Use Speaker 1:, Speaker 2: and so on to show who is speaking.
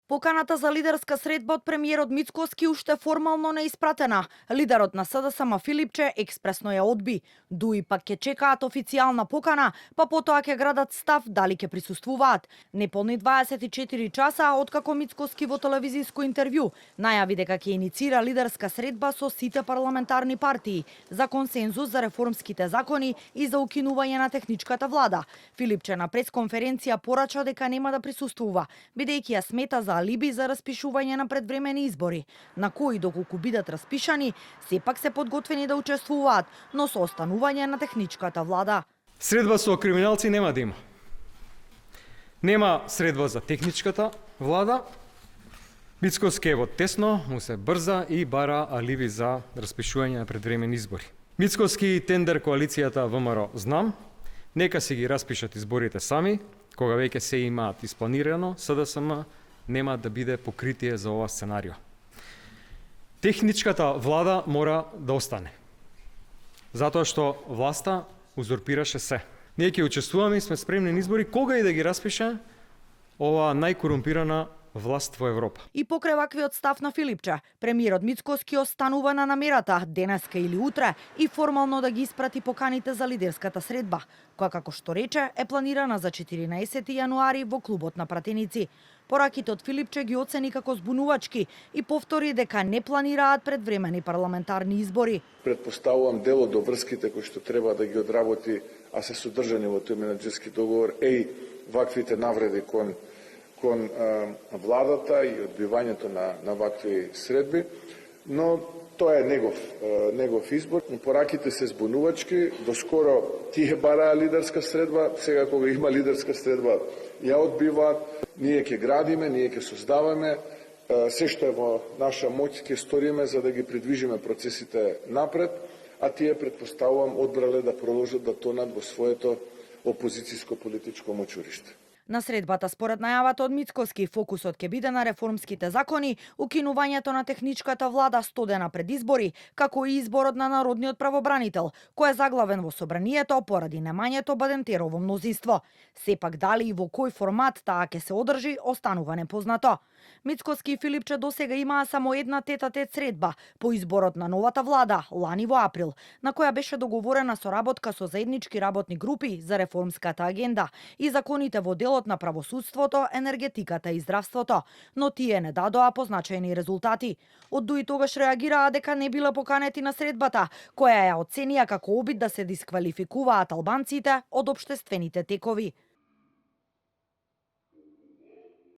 Speaker 1: Поканата за лидерска средба од премиерот Мицкоски уште формално не испратена. Лидерот на СДСМ Филипче експресно ја одби. Дуи пак ќе чекаат официјална покана, па потоа ќе градат став дали ќе присуствуваат. Неполни 24 часа откако Мицкоски во телевизиско интервју најави дека ќе иницира лидерска средба со сите парламентарни партии за консензус за реформските закони и за укинување на техничката влада. Филипче на пресконференција порача дека нема да присуствува, бидејќи ја смета за алиби за распишување на предвремени избори, на кои доколку бидат распишани, сепак се подготвени да учествуваат, но со останување на техничката влада.
Speaker 2: Средба со криминалци нема да има. Нема средба за техничката влада. Мицкоски е во тесно, му се брза и бара алиби за распишување на предвремени избори. Мицкоски тендер коалицијата ВМРО знам, нека си ги распишат изборите сами, кога веќе се имаат испланирано, СДСМ нема да биде покритие за ова сценарио. Техничката влада мора да остане. Затоа што власта узурпираше се. Ние ќе учествуваме и сме спремни на избори кога и да ги распише ова најкорумпирана власт во Европа.
Speaker 1: И покрај ваквиот став на Филипче, премиерот Мицкоски останува на намерата денеска или утре и формално да ги испрати поканите за лидерската средба, која како што рече е планирана за 14 јануари во клубот на пратеници. Пораките од Филипче ги оцени како збунувачки и повтори дека не планираат предвремени парламентарни избори.
Speaker 3: Предпоставувам дел од врските кои што треба да ги одработи, а се содржани во тој менаџерски договор, ваквите навреди кон владата и одбивањето на вакви средби, но тоа е негов избор. Пораките се збунувачки, доскоро тие бараа лидерска средба, сега кога има лидерска средба ја одбиваат. Ние ќе градиме, ние ќе создаваме, се што е во наша моќ ќе сториме за да ги придвижиме процесите напред, а тие предпоставувам одбрале да продолжат да тонат во своето опозицијско политичко мочуриште.
Speaker 1: На средбата, според најавата од Мицкоски, фокусот ќе биде на реформските закони, укинувањето на техничката влада 100 дена пред избори, како и изборот на народниот правобранител, кој е заглавен во собранието поради немањето Бадентерово мнозинство. Сепак дали и во кој формат таа ќе се одржи, останува непознато. Мицкоски и Филипче досега имаа само една тет-а-тет средба по изборот на новата влада лани во април, на која беше договорена соработка со заеднички работни групи за реформската агенда и законите во делот на правосудството, енергетиката и здравството, но тие не дадоа позначајни резултати. Од Дуи тогаш реагираа дека не биле поканети на средбата, која ја оценија како обид да се дисквалификуваат албанците од општествените текови.